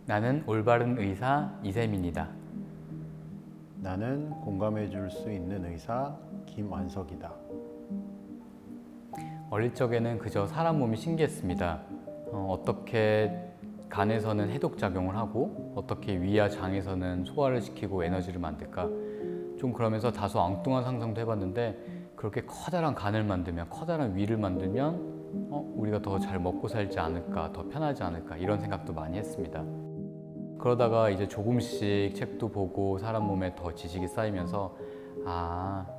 나는 올바른 의사 이세민이다. 나는 공감해 줄 수 있는 의사 김완석이다. 어릴 적에는 그저 사람 몸이 신기했습니다. 어떻게 간에서는 해독작용을 하고 어떻게 위와 장에서는 소화를 시키고 에너지를 만들까? 좀 그러면서 다소 엉뚱한 상상도 해봤는데 그렇게 커다란 간을 만들면, 커다란 위를 만들면 우리가 더 잘 먹고 살지 않을까, 더 편하지 않을까 이런 생각도 많이 했습니다. 그러다가 이제 조금씩 책도 보고 사람 몸에 더 지식이 쌓이면서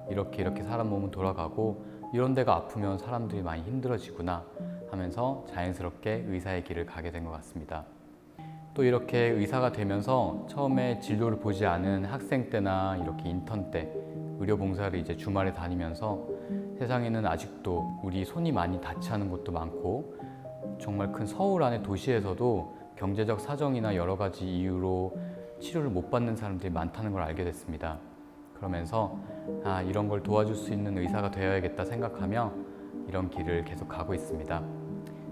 이렇게 사람 몸은 돌아가고 이런 데가 아프면 사람들이 많이 힘들어지구나 하면서 자연스럽게 의사의 길을 가게 된 것 같습니다. 또 이렇게 의사가 되면서 처음에 진료를 보지 않은 학생 때나 이렇게 인턴 때 의료봉사를 이제 주말에 다니면서 세상에는 아직도 우리 손이 많이 닿지 않은 곳도 많고 정말 큰 서울 안의 도시에서도 경제적 사정이나 여러 가지 이유로 치료를 못 받는 사람들이 많다는 걸 알게 됐습니다. 그러면서 이런 걸 도와줄 수 있는 의사가 되어야겠다 생각하며 이런 길을 계속 가고 있습니다.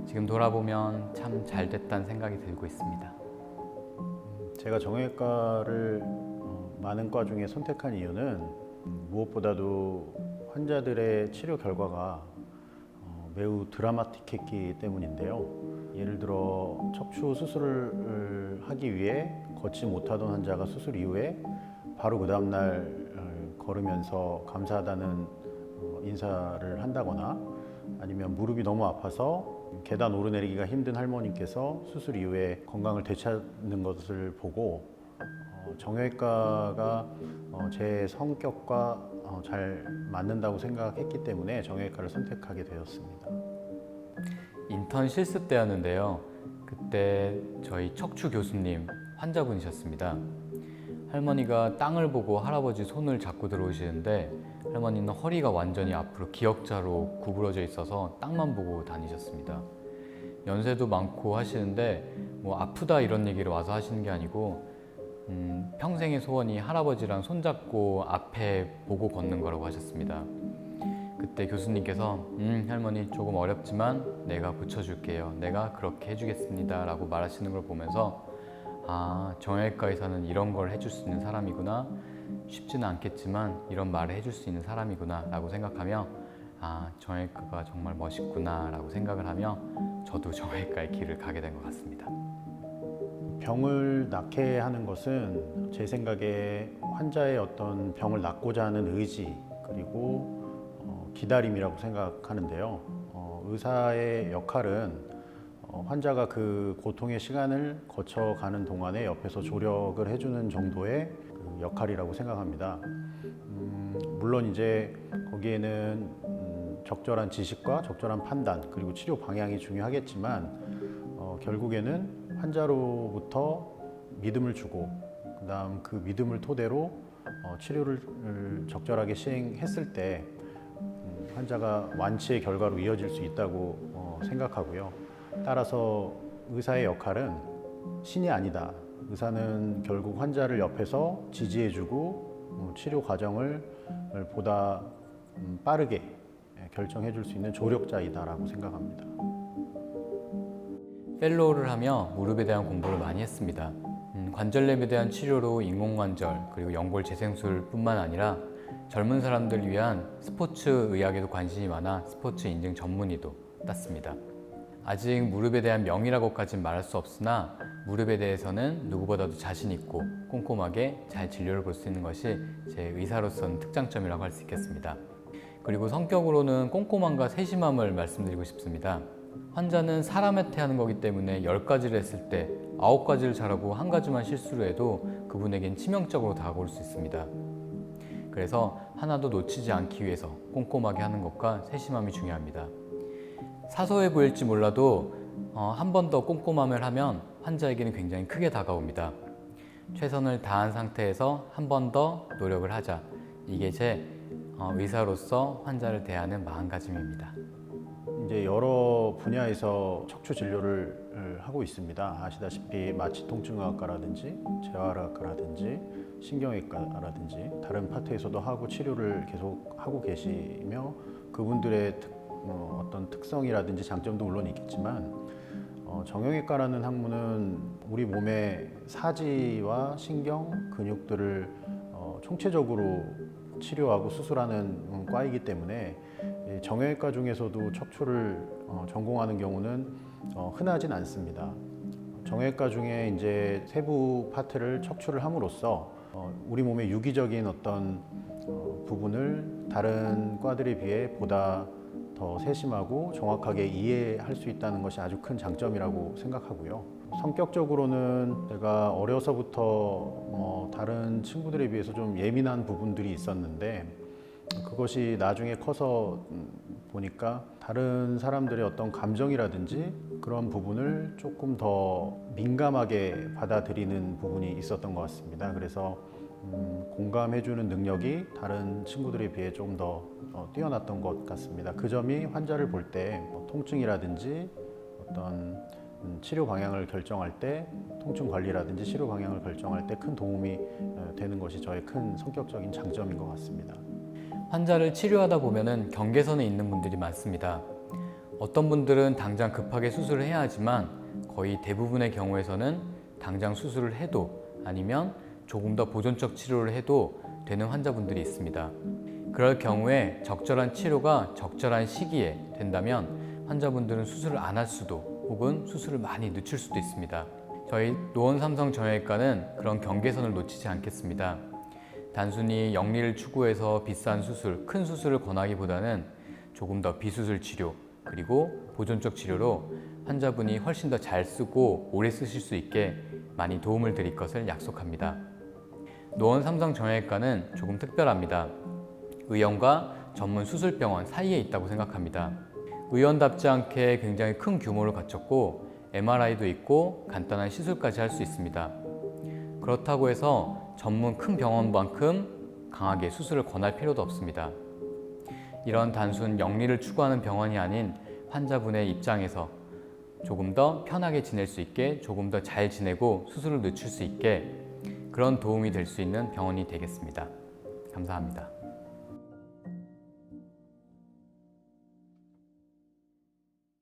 지금 돌아보면 참 잘 됐다는 생각이 들고 있습니다. 제가 정형외과를 많은 과 중에 선택한 이유는 무엇보다도 환자들의 치료 결과가 매우 드라마틱했기 때문인데요. 예를 들어 척추 수술을 하기 위해 걷지 못하던 환자가 수술 이후에 바로 그 다음날 걸으면서 감사하다는 인사를 한다거나, 아니면 무릎이 너무 아파서 계단 오르내리기가 힘든 할머니께서 수술 이후에 건강을 되찾는 것을 보고 정형외과가 제 성격과 잘 맞는다고 생각했기 때문에 정형외과를 선택하게 되었습니다. 인턴 실습 때였는데요. 그때 저희 척추 교수님 환자분이셨습니다. 할머니가 땅을 보고 할아버지 손을 잡고 들어오시는데 할머니는 허리가 완전히 앞으로 기역자로 구부러져 있어서 땅만 보고 다니셨습니다. 연세도 많고 하시는데 아프다 이런 얘기를 와서 하시는 게 아니고 평생의 소원이 할아버지랑 손잡고 앞에 보고 걷는 거라고 하셨습니다. 그때 교수님께서 할머니 조금 어렵지만 내가 고쳐줄게요. 내가 그렇게 해주겠습니다 라고 말하시는 걸 보면서 정형외과 의사는 이런 걸 해줄 수 있는 사람이구나, 쉽지는 않겠지만 이런 말을 해줄 수 있는 사람이구나 라고 생각하며 정형외과가 정말 멋있구나 라고 생각을 하며 저도 정형외과의 길을 가게 된 것 같습니다. 병을 낫게 하는 것은 제 생각에 환자의 어떤 병을 낫고자 하는 의지, 그리고 기다림이라고 생각하는데요. 의사의 역할은 환자가 그 고통의 시간을 거쳐가는 동안에 옆에서 조력을 해주는 정도의 그 역할이라고 생각합니다. 물론 이제 거기에는 적절한 지식과 적절한 판단, 그리고 치료 방향이 중요하겠지만 결국에는 환자로부터 믿음을 주고 그다음 그 믿음을 토대로 치료를 적절하게 시행했을 때 환자가 완치의 결과로 이어질 수 있다고 생각하고요. 따라서 의사의 역할은 신이 아니다. 의사는 결국 환자를 옆에서 지지해주고 치료 과정을 보다 빠르게 결정해줄 수 있는 조력자이다라고 생각합니다. 펠로우를 하며 무릎에 대한 공부를 많이 했습니다. 관절염에 대한 치료로 인공관절 그리고 연골 재생술 뿐만 아니라 젊은 사람들을 위한 스포츠 의학에도 관심이 많아 스포츠 인증 전문의도 땄습니다. 아직 무릎에 대한 명의라고까지는 말할 수 없으나 무릎에 대해서는 누구보다도 자신 있고 꼼꼼하게 잘 진료를 볼 수 있는 것이 제 의사로서는 특장점이라고 할 수 있겠습니다. 그리고 성격으로는 꼼꼼함과 세심함을 말씀드리고 싶습니다. 환자는 사람에 태하는 거기 때문에 10가지를 했을 때 9가지를 잘하고 1가지만 실수를 해도 그분에겐 치명적으로 다가올 수 있습니다. 그래서 하나도 놓치지 않기 위해서 꼼꼼하게 하는 것과 세심함이 중요합니다. 사소해 보일지 몰라도 한 번 더 꼼꼼함을 하면 환자에게는 굉장히 크게 다가옵니다. 최선을 다한 상태에서 한 번 더 노력을 하자. 이게 제 의사로서 환자를 대하는 마음가짐입니다. 이제 여러 분야에서 척추 진료를 하고 있습니다. 아시다시피 마취통증의학과라든지 재활의학과라든지 신경외과라든지 다른 파트에서도 하고 치료를 계속 하고 계시며 그분들의 어떤 특성이라든지 장점도 물론 있겠지만 정형외과라는 학문은 우리 몸의 사지와 신경, 근육들을 총체적으로 치료하고 수술하는 과이기 때문에 정형외과 중에서도 척추를 전공하는 경우는 흔하진 않습니다. 정형외과 중에 이제 세부 파트를 척추를 함으로써 우리 몸의 유기적인 어떤 부분을 다른 과들에 비해 보다 더 세심하고 정확하게 이해할 수 있다는 것이 아주 큰 장점이라고 생각하고요. 성격적으로는 제가 어려서부터 다른 친구들에 비해서 좀 예민한 부분들이 있었는데 그것이 나중에 커서 보니까 다른 사람들의 어떤 감정이라든지 그런 부분을 조금 더 민감하게 받아들이는 부분이 있었던 것 같습니다. 그래서 공감해주는 능력이 다른 친구들에 비해 좀 더 뛰어났던 것 같습니다. 그 점이 환자를 볼 때 통증이라든지 어떤 치료 방향을 결정할 때, 통증 관리라든지 치료 방향을 결정할 때 큰 도움이 되는 것이 저의 큰 성격적인 장점인 것 같습니다. 환자를 치료하다 보면은 경계선에 있는 분들이 많습니다. 어떤 분들은 당장 급하게 수술을 해야 하지만 거의 대부분의 경우에서는 당장 수술을 해도 아니면 조금 더 보존적 치료를 해도 되는 환자분들이 있습니다. 그럴 경우에 적절한 치료가 적절한 시기에 된다면 환자분들은 수술을 안 할 수도 혹은 수술을 많이 늦출 수도 있습니다. 저희 노원삼성 정형외과는 그런 경계선을 놓치지 않겠습니다. 단순히 영리를 추구해서 비싼 수술, 큰 수술을 권하기보다는 조금 더 비수술 치료 그리고 보존적 치료로 환자분이 훨씬 더 잘 쓰고 오래 쓰실 수 있게 많이 도움을 드릴 것을 약속합니다. 노원삼성 정형외과는 조금 특별합니다. 의원과 전문 수술병원 사이에 있다고 생각합니다. 의원답지 않게 굉장히 큰 규모를 갖췄고 MRI도 있고 간단한 시술까지 할 수 있습니다. 그렇다고 해서 전문 큰 병원만큼 강하게 수술을 권할 필요도 없습니다. 이런 단순 영리를 추구하는 병원이 아닌 환자분의 입장에서 조금 더 편하게 지낼 수 있게, 조금 더 잘 지내고 수술을 늦출 수 있게 그런 도움이 될 수 있는 병원이 되겠습니다. 감사합니다.